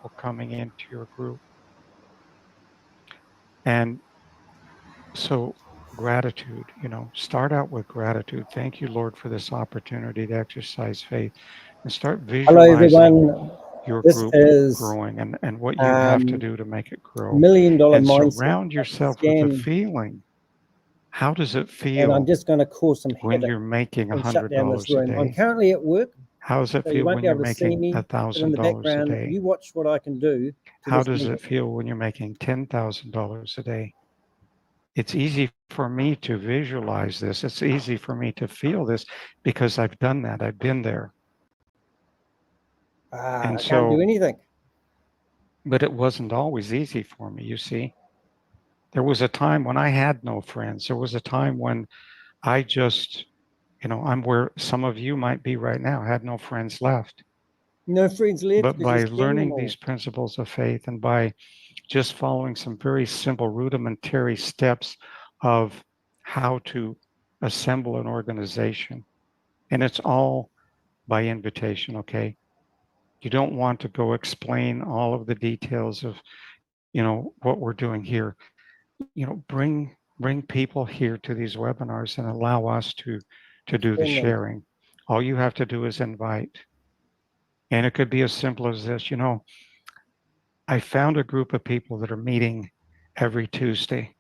people coming into your group. And so gratitude, start out with gratitude. Thank you, Lord, for this opportunity to exercise faith, and start Hello, visualizing everyone. your This group is growing and what you have to do to make it $1 grow. million And mindset surround yourself with the scam, feeling. How does it and I'm feel just going to cause some when havoc you're making and shut down this $100 a room. I'm day? currently at work, How does it so you feel won't when be you're able to see making me. But in the $1,000 a background, day? you watch what I can do to How this does meeting. it feel when you're making $10,000 a day? It's easy for me to visualize this. It's easy for me to feel this because I've done that. I've been there. And I can't do anything. But it wasn't always easy for me, you see. There was a time when I had no friends. There was a time when I just, I'm where some of you might be right now, had no friends left. No friends left. But by learning these principles of faith and by just following some very simple rudimentary steps of how to assemble an organization, and it's all by invitation, okay? You don't want to go explain all of the details of, what we're doing here. Bring people here to these webinars and allow us to do the sharing. All you have to do is invite. And it could be as simple as this, I found a group of people that are meeting every Tuesday,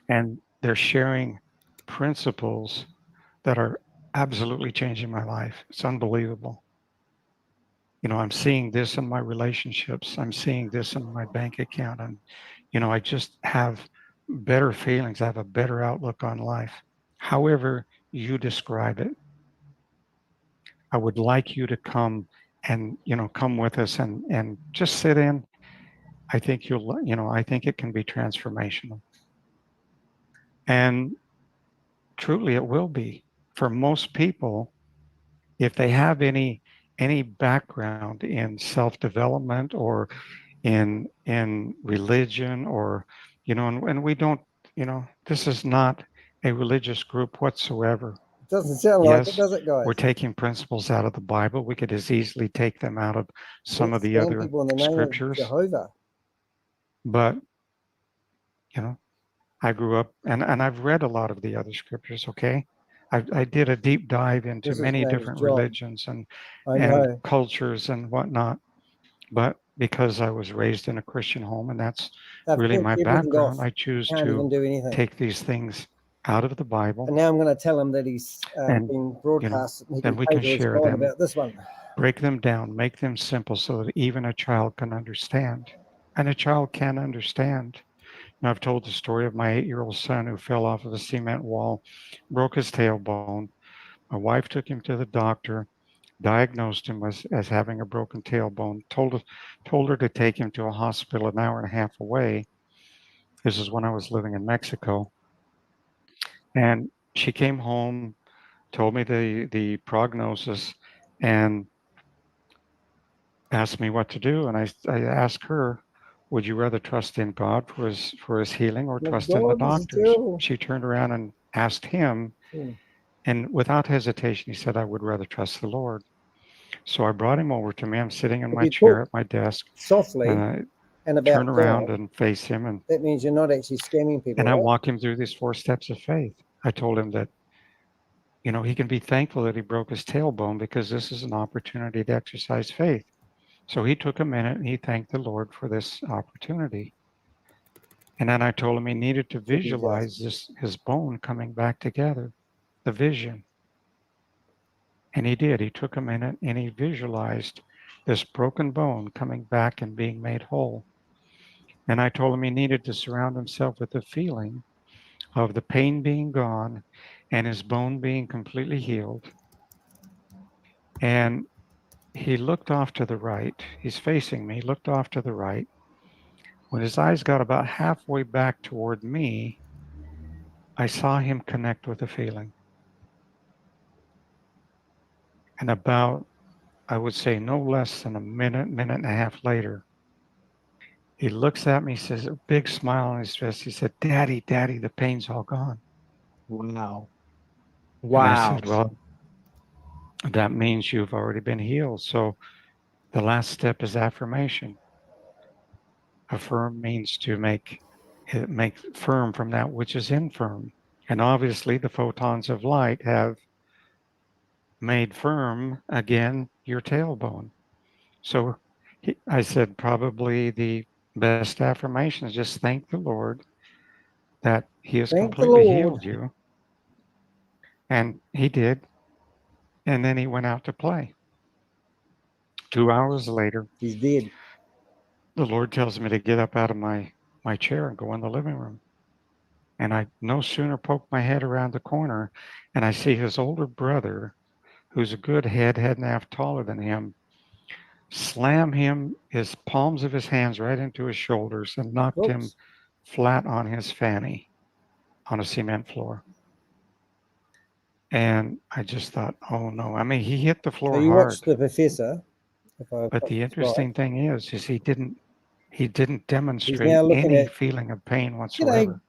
and they're sharing principles that are absolutely changing my life. It's unbelievable. I'm seeing this in my relationships. I'm seeing this in my bank account. And, I just have better feelings. I have a better outlook on life. However you describe it, I would like you to come and, come with us and just sit in. I think I think it can be transformational. And truly it will be for most people. If they have any background in self-development or in religion, or and we don't, this is not a religious group whatsoever. It doesn't sound like it, does it, guys? We're taking principles out of the Bible. We could as easily take them out of some of the other scriptures. Jehovah. But I grew up and I've read a lot of the other scriptures, okay? I did a deep dive into many different religions and cultures and whatnot. But because I was raised in a Christian home and that's really my background, I choose to take these things out of the Bible. And now I'm going to tell him that he's been broadcast. Then we can share them, about this one. Break them down, make them simple so that even a child can understand. And a child can understand. Now, I've told the story of my 8-year-old son who fell off of a cement wall, broke his tailbone. My wife took him to the doctor, diagnosed him as having a broken tailbone, told her to take him to a hospital an hour and a half away. This is when I was living in Mexico. And she came home, told me the prognosis, and asked me what to do. And I asked her, would you rather trust in God for his healing or trust in the doctors? She turned around and asked him, and without hesitation, he said, I would rather trust the Lord. So I brought him over to me. I'm sitting in my chair at my desk. Softly. And I turn around and face him. And that means you're not actually scamming people. And I walk him through these 4 steps of faith. I told him that, he can be thankful that he broke his tailbone because this is an opportunity to exercise faith. So he took a minute and he thanked the Lord for this opportunity. And then I told him he needed to visualize his bone coming back together, the vision. And he did. He took a minute and he visualized this broken bone coming back and being made whole. And I told him he needed to surround himself with the feeling of the pain being gone and his bone being completely healed. And he looked off to the right. He's facing me, looked off to the right. When his eyes got about halfway back toward me, I saw him connect with the feeling. And about, I would say, no less than a minute and a half later, he looks at me, says a big smile on his face. He said, Daddy, the pain's all gone. Wow. And I said, well, that means you've already been healed. So The last step is affirmation. Affirm means to make firm from that which is infirm. And obviously the photons of light have made firm again your tailbone. So I said, probably the best affirmation is just thank the Lord that he has Thank the completely Lord. healed you. And he did. And then he went out to play. 2 hours later, He's dead. the Lord tells me to get up out of my chair and go in the living room. And I no sooner poke my head around the corner and I see his older brother, who's a good head and a half taller than him, slam his palms of his hands right into his shoulders and knocked him Oops. flat on his fanny on a cement floor. And I just thought, oh no. I mean, he hit the So floor you watched hard. The Professor, if I've But got the this right. interesting thing is he didn't He's demonstrate now looking any at. feeling of pain G'day. whatsoever.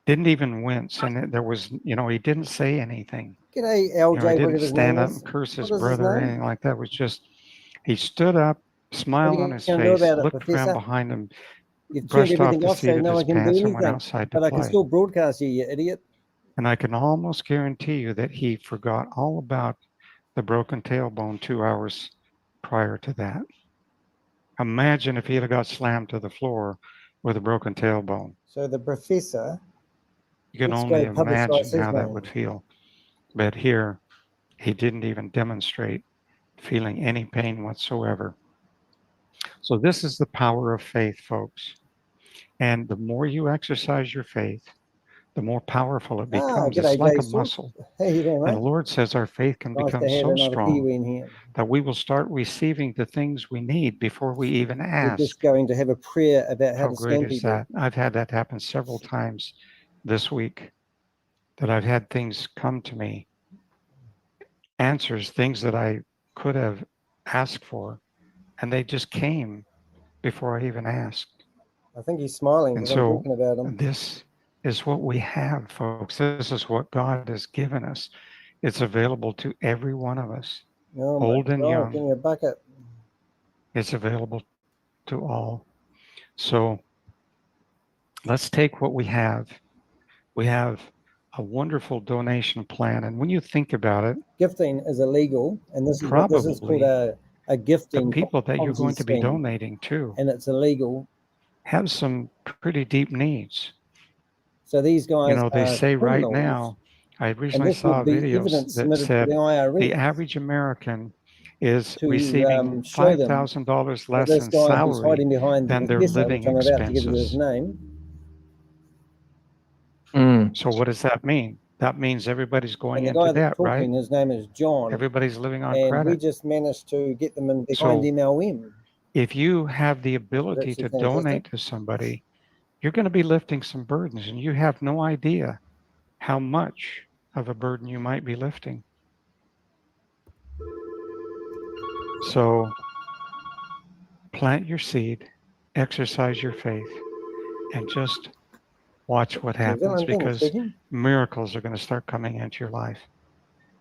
Didn't even wince. And there was, he didn't say anything. G'day, He LJ, didn't whatever his stand name up is. and curse his What is his brother or name? anything like that. It was just, he stood up, What smile are on you his going to do face, about it, looked around Professor? behind him, You've turned brushed off everything the off seat so of no his one can do pants and went anything. outside to But I can play. still broadcast you, you idiot. And I can almost guarantee you that he forgot all about the broken tailbone 2 hours prior to that. Imagine if he'd have got slammed to the floor with a broken tailbone. So the Professor, You can let's go only publicise imagine his how that name. would feel. But here, he didn't even demonstrate feeling any pain whatsoever. So this is the power of faith, folks. And the more you exercise your faith, the more powerful it becomes. It's G'day, like a Jason. muscle. How you doing, And mate? the Lord says our faith can Nice become to have so another strong Kiwi in here. that we will start receiving the things we need before we even We're ask. just going to have a prayer about how to great scam is people. that? I've had that happen several times this week, that I've had things come to me, answers, things that I could have asked for, and they just came before I even asked. I think he's smiling And because I'm so talking about him. this is what we have, folks. This is what God has given us. It's available to every one of us, Oh my old and God, young. give me a bucket. It's available to all. So let's take what we have. We have a wonderful donation plan. And when you think about it, Gifting is illegal, and this is called probably a the gifting people that you're Ponzi going to be scheme, donating to and it's illegal. have some pretty deep needs. So these guys They are say right criminals, now, I and recently this saw would a be video evidence that submitted to the said the IRS average American is receiving to show them $5,000 that less this in guy who's salary hiding behind the than their professor, living which I'm about to give you his expenses. name. So what does that mean? That means everybody's going And the into guy that's debt, right? talking, his name is John, Everybody's living on and we credit. just managed to get them in behind So MLM. if you have the It's ability actually to fantastic. donate to somebody, you're going to be lifting some burdens, and you have no idea how much of a burden you might be lifting. So plant your seed, exercise your faith, and just watch what New happens, Zealand thing because speaking. miracles are going to start coming into your life.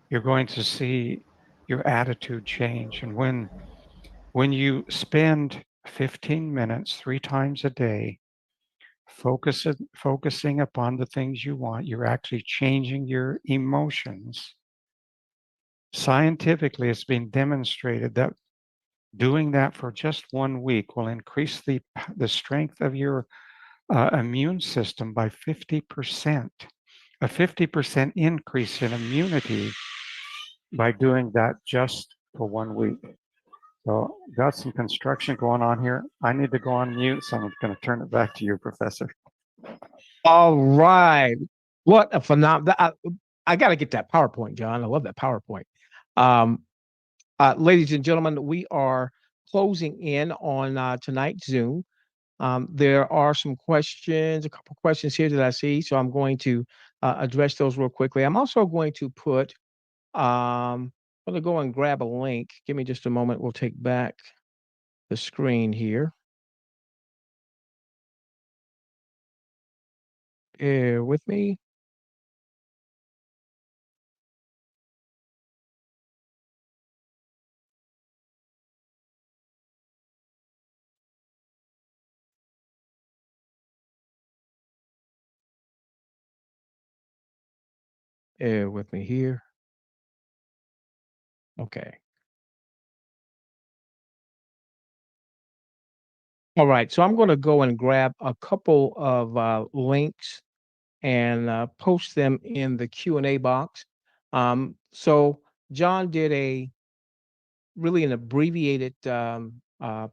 You're going to see your attitude change. And when you spend 15 minutes 3 times a day focusing upon the things you want, you're actually changing your emotions. Scientifically, it's been demonstrated that doing that for just 1 week will increase the strength of your immune system by 50%. A 50% increase in immunity by doing that just for 1 week. So got some construction going on here. I need to go on mute, so I'm going to turn it back to you, Professor. All right. What a phenomenal. I got to get that PowerPoint, John. I love that PowerPoint. Ladies and gentlemen, we are closing in on tonight's Zoom. There are some questions, a couple questions here that I see, so I'm going to address those real quickly. I'm also going to put, I'm going to go and grab a link. Give me just a moment. We'll take back the screen here. Bear with me. Bear with me here. Okay. All right. So I'm going to go and grab a couple of links and post them in the Q&A box. So John did really an abbreviated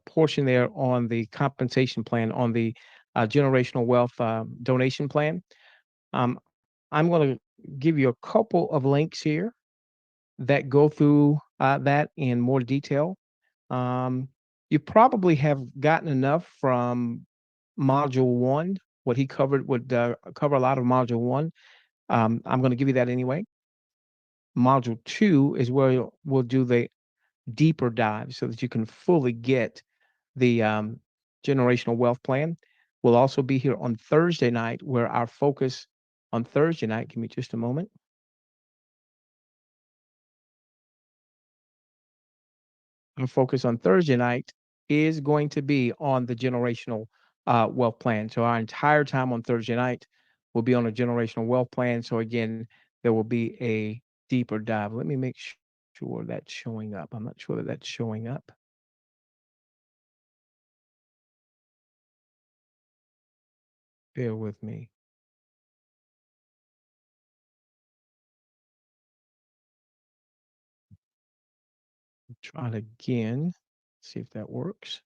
portion there on the compensation plan, on the generational wealth donation plan. I'm going to give you a couple of links here that go through that in more detail. You probably have gotten enough from module 1. What he covered would cover a lot of module 1. I'm going to give you that anyway. Module 2 is where we'll do the deeper dive so that you can fully get the generational wealth plan. We'll also be here on Thursday night, where our focus on Thursday night, give me just a moment. Our focus on Thursday night is going to be on the generational wealth plan. So our entire time on Thursday night will be on a generational wealth plan. So again, there will be a deeper dive. Let me make sure that's showing up. I'm not sure that that's showing up. Bear with me. Try it again. See if that works.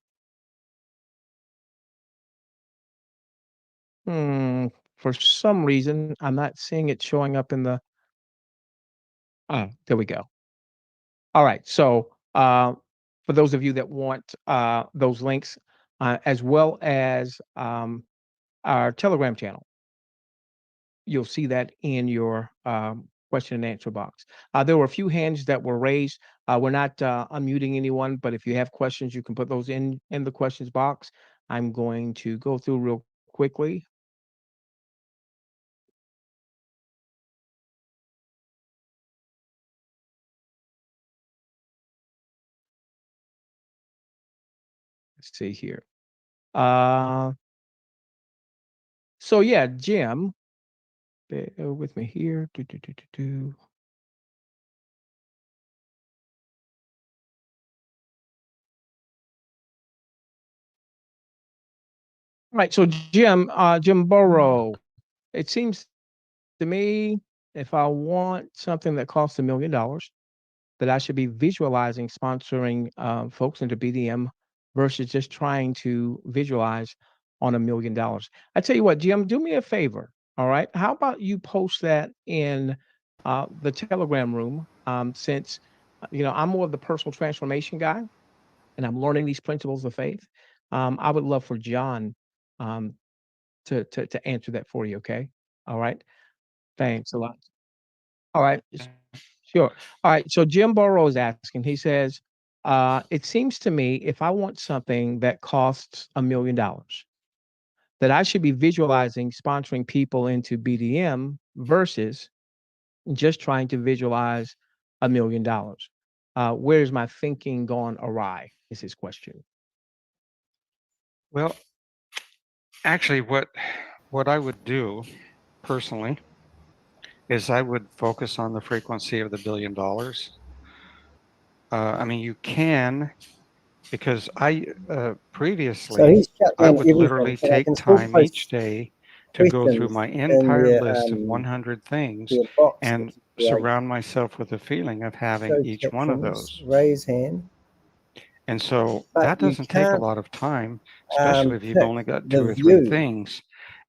For some reason, I'm not seeing it showing up in the. There we go. All right. So for those of you that want those links, as well as our Telegram channel, you'll see that in your question and answer box. There were a few hands that were raised. We're not unmuting anyone, but if you have questions, you can put those in the questions box. I'm going to go through real quickly. Let's see here. So yeah, Jim, bear with me here. Right. So Jim Burrow, it seems to me, if I want something that costs $1 million, that I should be visualizing sponsoring folks into BDM versus just trying to visualize on $1 million. I tell you what, Jim, do me a favor. All right. How about you post that in the Telegram room? Since I'm more of the personal transformation guy, and I'm learning these principles of faith. I would love for John um, to answer that for you. Okay. All right. Thanks a lot. All right. Sure. All right. So Jim Burrow is asking, he says, it seems to me if I want something that costs $1 million, that I should be visualizing sponsoring people into BDM versus just trying to visualize $1 million. Where's my thinking gone awry? Is his question. Well, actually, what I would do personally is I would focus on the frequency of the $1 billion. I mean, you can, because I So previously he's shut I down would everything, literally but I take can still time each post day to go through questions my in entire list of 100 things the box that and you create. surround myself with the feeling of having Show each one of captions, those. raise hand, And so but that you doesn't take a can't lot of time, especially if you've pick only got 2 the or 3 view. things.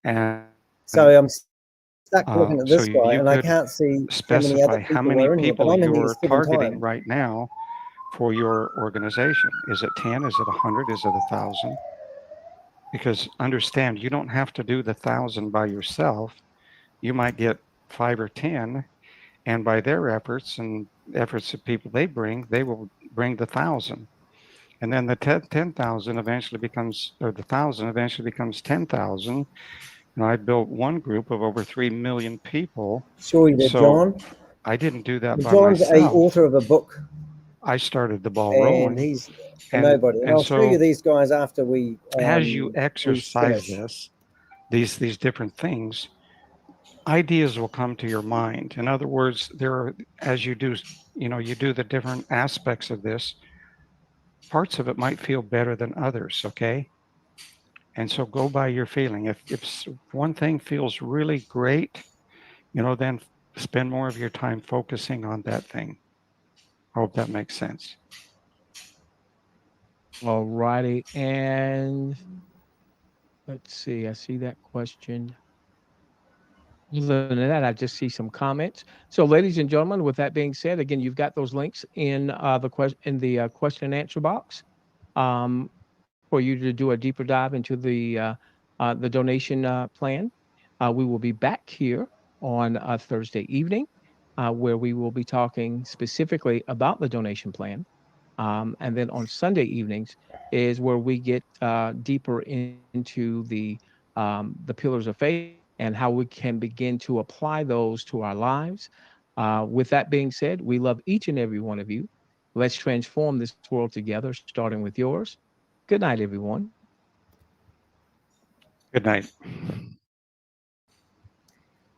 And So I'm stuck looking at so this guy, you and I could can't see how many other specify how people many are in here. But people I'm in here you're 7 targeting times. right now for your organization. Is it 10? Is it 100? Is it 1,000? Because understand, you don't have to do the 1,000 by yourself. You might get 5 or 10, and by their efforts and efforts of people they bring, they will bring the 1,000. And then the 10,000 eventually becomes, or the 1,000 eventually becomes 10,000. And I built one group of over 3 million people. Sure you did, So John. I didn't do that by John's a myself. author of a book, I started the ball and rolling. he's a nobody. And I'll show you these guys after we as you we exercise finish. these different things, ideas will come to your mind. In other words, as you do, you do the different aspects of this, parts of it might feel better than others, okay? And so go by your feeling. If one thing feels really great, then spend more of your time focusing on that thing. I hope that makes sense. All righty. And let's see. I see that question. Other than that, I just see some comments. So, ladies and gentlemen, with that being said, again, you've got those links in the question and answer box for you to do a deeper dive into the donation plan. We will be back here on Thursday evening, where we will be talking specifically about the donation plan. And then on Sunday evenings is where we get deeper into the pillars of faith and how we can begin to apply those to our lives. With that being said, we love each and every one of you. Let's transform this world together, starting with yours. Good night, everyone. Good night.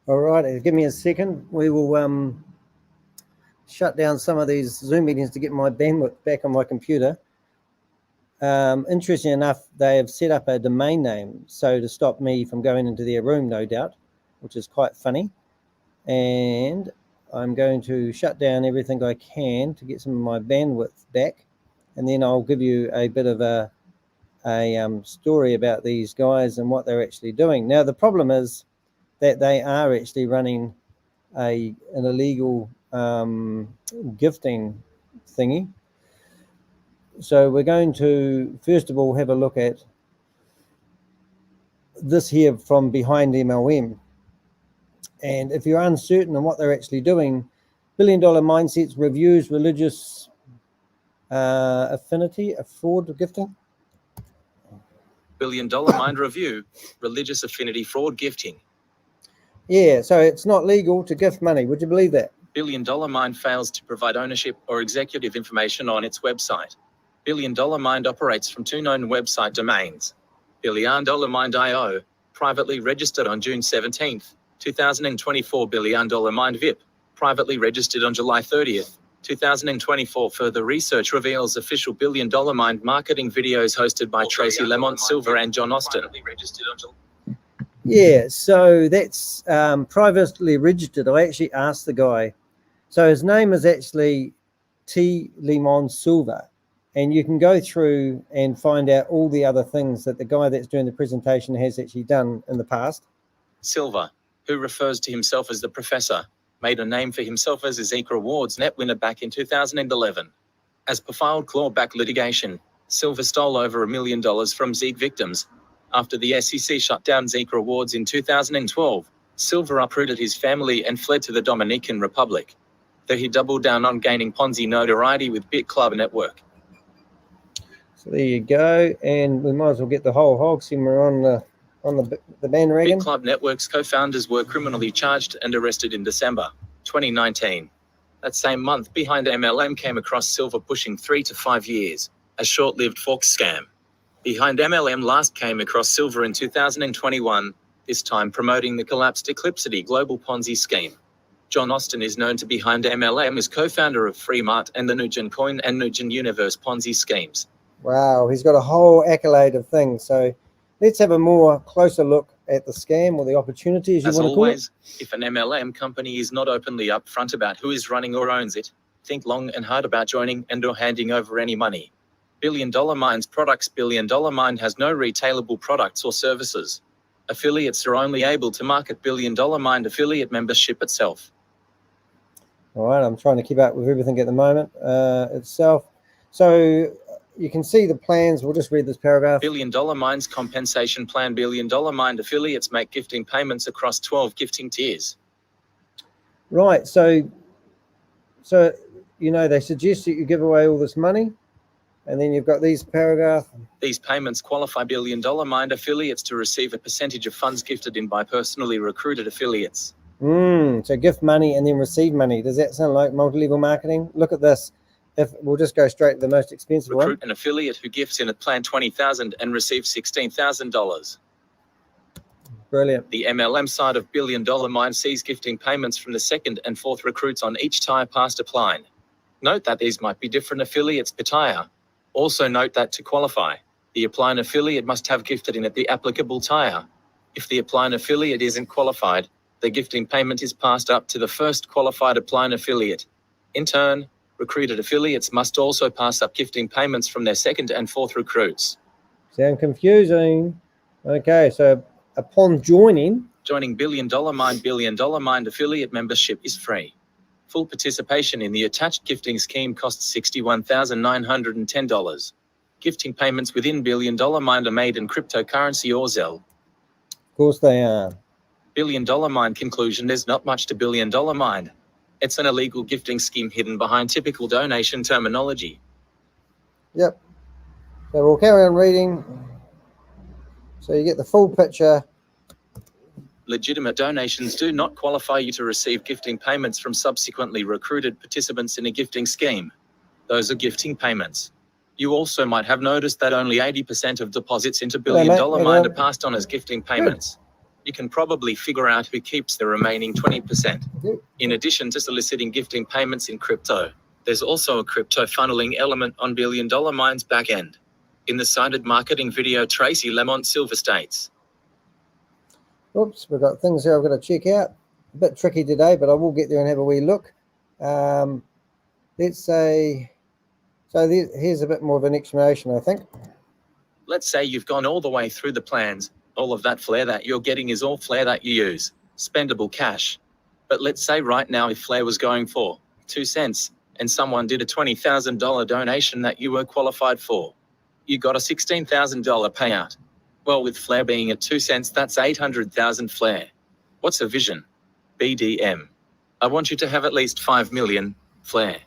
All right, give me a second. We will shut down some of these Zoom meetings to get my bandwidth back on my computer. Interesting enough, they have set up a domain name, so to stop me from going into their room, no doubt, which is quite funny. And I'm going to shut down everything I can to get some of my bandwidth back, and then I'll give you a bit of a story about these guys and what they're actually doing. Now, the problem is that they are actually running an illegal gifting thingy. So we're going to, first of all, have a look at this here from behind MLM. And if you're uncertain on what they're actually doing, $1 Billion Mindsets reviews religious affinity, a fraud gifting. $1 Billion Mind review, religious affinity fraud gifting. Yeah, so it's not legal to gift money. Would you believe that? $1 Billion Mind fails to provide ownership or executive information on its website. $1 Billion Mind operates from 2 known website domains. $1 Billion Mind.io, privately registered on June 17, 2024. $1 Billion Mind VIP, privately registered on July 30, 2024. Further research reveals official $1 Billion Mind marketing videos hosted by Tracy LeMont Silver and John Austin. Yeah, so that's privately registered. I actually asked the guy. So his name is actually LeMont Silver. And you can go through and find out all the other things that the guy that's doing the presentation has actually done in the past. Silver, who refers to himself as the Professor, made a name for himself as a Zeke Awards net winner back in 2011. As per filed clawback litigation, Silver stole over $1 million from Zeke victims. After the SEC shut down Zeke Awards in 2012, Silver uprooted his family and fled to the Dominican Republic. Though he doubled down on gaining Ponzi notoriety with Bit Club Network. So there you go, and we might as well get the whole hog simmer on the bandwagon. Bit Club Network's co-founders were criminally charged and arrested in December 2019. That same month, Behind MLM came across Silver pushing 3 to 5 years, a short-lived Fox scam. Behind MLM last came across Silver in 2021, this time promoting the collapsed Eclipsity global Ponzi scheme. John Austin is known to Behind MLM as co-founder of Freemart and the Nugent Coin and Nugent Universe Ponzi schemes. Wow, he's got a whole accolade of things. So let's have a more closer look at the scam or the opportunity, as you want to call it. As always, if an MLM company is not openly upfront about who is running or owns it, think long and hard about joining and or handing over any money. $1 Billion Mind's products. $1 Billion Mind has no retailable products or services. Affiliates are only able to market $1 Billion Mind affiliate membership itself. All right, I'm trying to keep up with everything at the moment itself. So you can see the plans. We'll just read this paragraph. $1 Billion Mind's compensation plan. $1 Billion Mind affiliates make gifting payments across 12 gifting tiers. Right, so they suggest that you give away all this money, and then you've got these paragraphs. These payments qualify $1 Billion Mind affiliates to receive a percentage of funds gifted in by personally recruited affiliates. So gift money and then receive money. Does that sound like multi-level marketing? Look at this. If we'll just go straight to the most expensive one. Recruit an affiliate who gifts in at plan $20,000 and receive $16,000. Brilliant. The MLM side of Billion Dollar Mine sees gifting payments from the second and fourth recruits on each tire passed applying. Note that these might be different affiliates per tire. Also note that to qualify, the applying affiliate must have gifted in at the applicable tire. If the applying affiliate isn't qualified, the gifting payment is passed up to the first qualified applying affiliate. In turn, recruited affiliates must also pass up gifting payments from their second and fourth recruits. Sound confusing? Okay, so upon joining Billion Dollar Mine affiliate membership is free. Full participation in the attached gifting scheme costs $61,910. Gifting payments within Billion Dollar Mine are made in cryptocurrency or Zelle. Of course they are. Billion Dollar Mine conclusion: there's not much to Billion Dollar Mine. It's an illegal gifting scheme hidden behind typical donation terminology. Yep. So we'll carry on reading. So you get the full picture. Legitimate donations do not qualify you to receive gifting payments from subsequently recruited participants in a gifting scheme. Those are gifting payments. You also might have noticed that only 80% of deposits into Billion Dollar Mine are passed on as gifting payments. You can probably figure out who keeps the remaining 20%. In addition to soliciting gifting payments in crypto, there's also a crypto funneling element on Billion Dollar Mine's back end. In the cited marketing video, Tracy LeMont Silver states, Oops, we've got things here I've got to check out. A bit tricky today, but I will get there and have a wee look. Let's say, so here's a bit more of an explanation, I think. let's say you've gone all the way through the plans. All of that flair that you're getting is all flair that you use, spendable cash. But let's say right now if flair was going for 2 cents and someone did a $20,000 donation that you were qualified for, you got a $16,000 payout. Well, with flair being at 2 cents, that's 800,000 flair. What's a vision? BDM. I want you to have at least 5 million flair.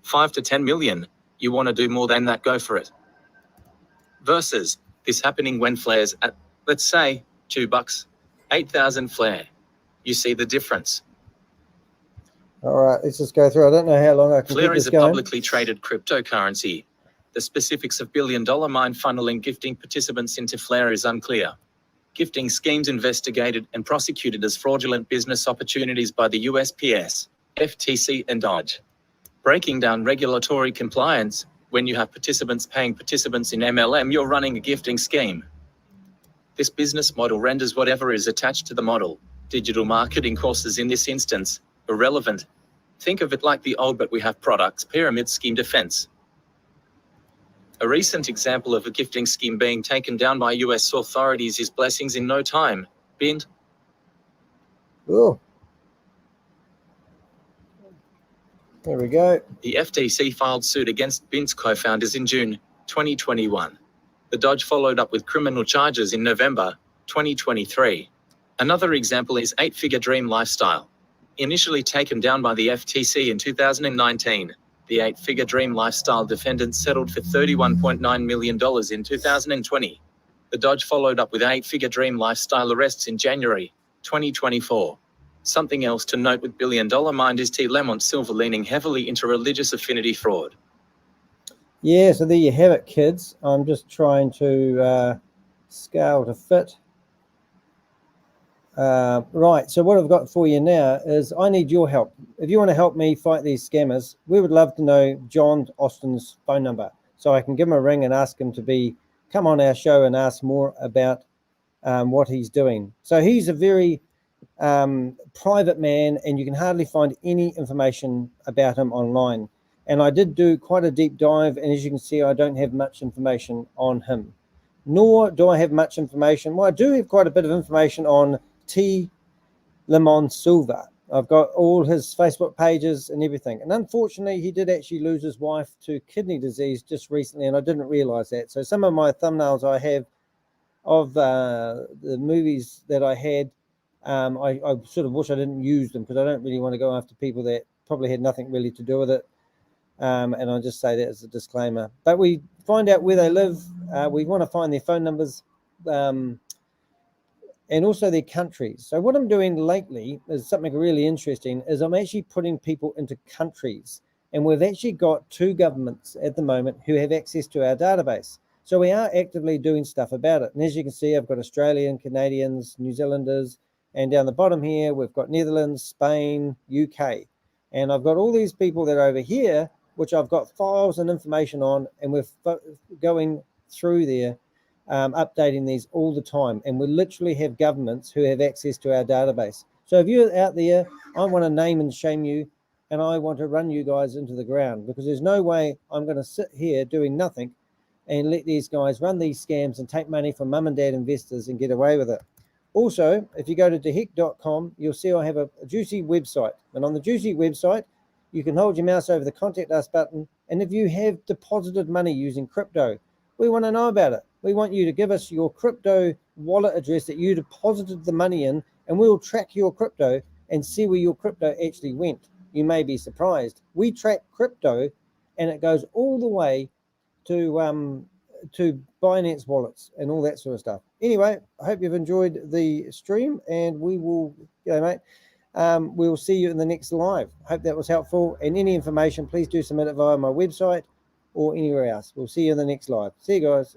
5 to 10 million. You want to do more than that, go for it. Versus this happening when flair's at, let's say, $2, 8,000 flair. You see the difference. All right, let's just go through. I don't know how long I can Flair keep is this a going. publicly traded cryptocurrency. The specifics of Billion Dollar Mine funneling gifting participants into Flair is unclear. Gifting schemes investigated and prosecuted as fraudulent business opportunities by the USPS, FTC, and Dodge. Breaking down regulatory compliance: when you have participants paying participants in MLM, you're running a gifting scheme. This business model renders whatever is attached to the model, digital marketing courses in this instance, irrelevant. Think of it like the old but we have products pyramid scheme defense. A recent example of a gifting scheme being taken down by US authorities is Blessings in No Time, BIND. Oh, there we go. The FTC filed suit against BIND's co-founders in June 2021. The Dodge followed up with criminal charges in November 2023. Another example is 8-Figure Dream Lifestyle. Initially taken down by the FTC in 2019, the 8-Figure Dream Lifestyle defendants settled for $31.9 million in 2020. The Dodge followed up with 8-Figure Dream Lifestyle arrests in January 2024. Something else to note with Billion Dollar Mine is LeMont Silver leaning heavily into religious affinity fraud. Yeah, so there you have it, kids. I'm just trying to scale to fit. Right, so what I've got for you now is I need your help. If you want to help me fight these scammers, we would love to know John Austin's phone number so I can give him a ring and ask him to come on our show and ask more about what he's doing. So he's a very private man, and you can hardly find any information about him online. And I did do quite a deep dive, and as you can see, I don't have much information on him. Nor do I have much information. Well, I do have quite a bit of information on LeMont Silver. I've got all his Facebook pages and everything. And unfortunately, he did actually lose his wife to kidney disease just recently, and I didn't realize that. So some of my thumbnails I have of the movies that I had, I sort of wish I didn't use them because I don't really want to go after people that probably had nothing really to do with it. And I'll just say that as a disclaimer. But we find out where they live. We want to find their phone numbers. And also their countries. So what I'm doing lately is something really interesting, is I'm actually putting people into countries. And we've actually got 2 governments at the moment who have access to our database. So we are actively doing stuff about it. And as you can see, I've got Australian, Canadians, New Zealanders, and down the bottom here, we've got Netherlands, Spain, UK. And I've got all these people that are over here, which I've got files and information on, and we're going through there, updating these all the time. And we literally have governments who have access to our database. So if you're out there, I want to name and shame you, and I want to run you guys into the ground, because there's no way I'm going to sit here doing nothing and let these guys run these scams and take money from mum and dad investors and get away with it. Also, if you go to dehek.com, you'll see I have a juicy website. And on the juicy website, you can hold your mouse over the Contact Us button. And if you have deposited money using crypto, we want to know about it. We want you to give us your crypto wallet address that you deposited the money in, and we'll track your crypto and see where your crypto actually went. You may be surprised. We track crypto, and it goes all the way to Binance wallets and all that sort of stuff. Anyway, I hope you've enjoyed the stream, and we will, mate. We'll see you in the next live. Hope that was helpful. And any information, please do submit it via my website or anywhere else. We'll see you in the next live. See you guys.